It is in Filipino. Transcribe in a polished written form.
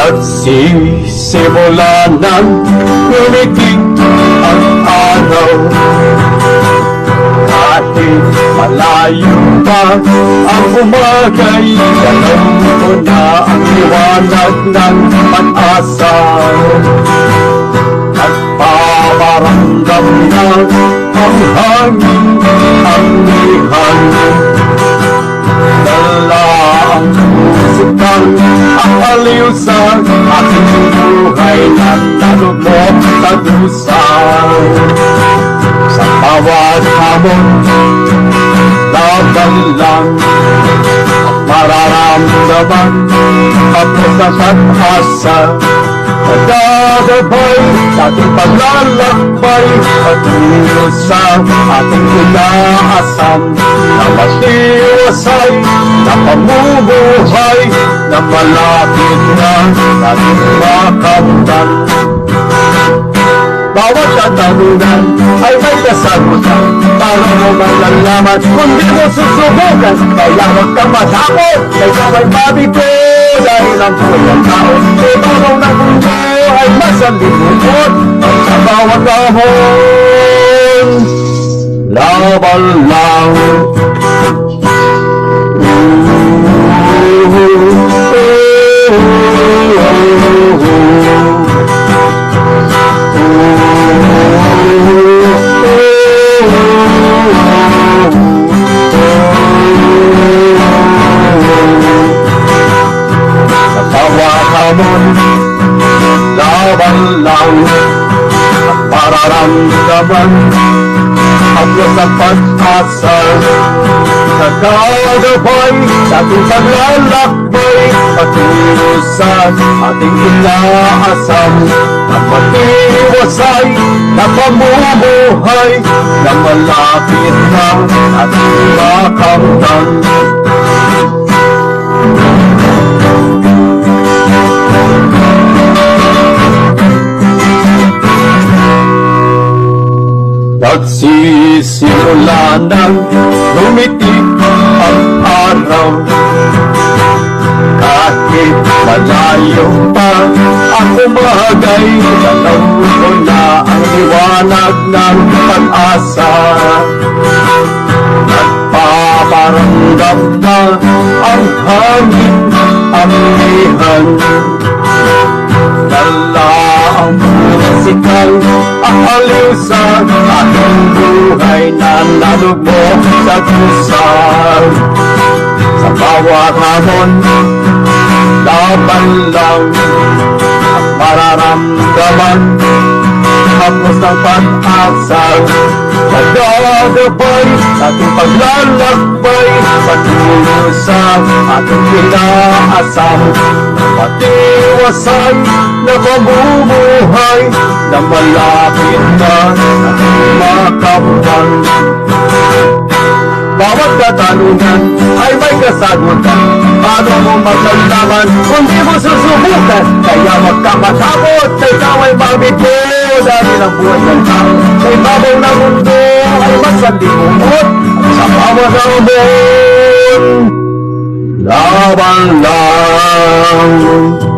Nagsisimula ng lumitik ang araw, kahit malayo pa ang umagay, alam ko na ang liwanag ng pag-asa. Nagpaparamdam na ang hangin, ang lihan, dala ang musikang aliw sa aking buhay na nalubog sa dusa. Sa bawat hamon, laban lang ang mararamdaman, tapos sa pag-asa. Nagagabay sa ating paglalakbay, patungo sa ating inaasam, na matiwasay na pamumuhay, na malapit na ating makamtan. Bawat katanungan ay may kasagutan, para mo malalaman kung di mo susubukan. Kaya huwag kang matakot, ikaw ay mabito, dahil ang buhay tao sa tulong ng mundo ay masalimuot. At sa bawat hamon, laban lang. Laban lang at mararamdaman hanggang sa pag-asa. Nagagabay sa ating paglalakbay, patungo sa ating inaasam, at matiwasay na pamumuhay, na malapit na ating makamtan. Nagsisimula ng lumitik ang araw, kahit malayo pa ang umagay, alam ko na ang liwanag ng pag-asa. Nagpaparamdam na ang hangin, ang lihan, dala ang musikal aliw sa aking buhay na nalubog sa dusa. Sa bawat hamon, laban lang at mararamdaman, tapos ng pag-asa. Nagagabay ating paglalakbay, patungo sa ating inaasam, matiwasay na pamumuhay, na malapit na ating makamtan. Bawat katanungan ay may kasagutan, paano mo maglalaman kung di mo susubukan. Kaya huwag kang matakot, ikaw ay mabito, dahil ang buhay ng tao sa ibabaw ng mundo ay masalimuot. At sa bawat hamon, laban lang.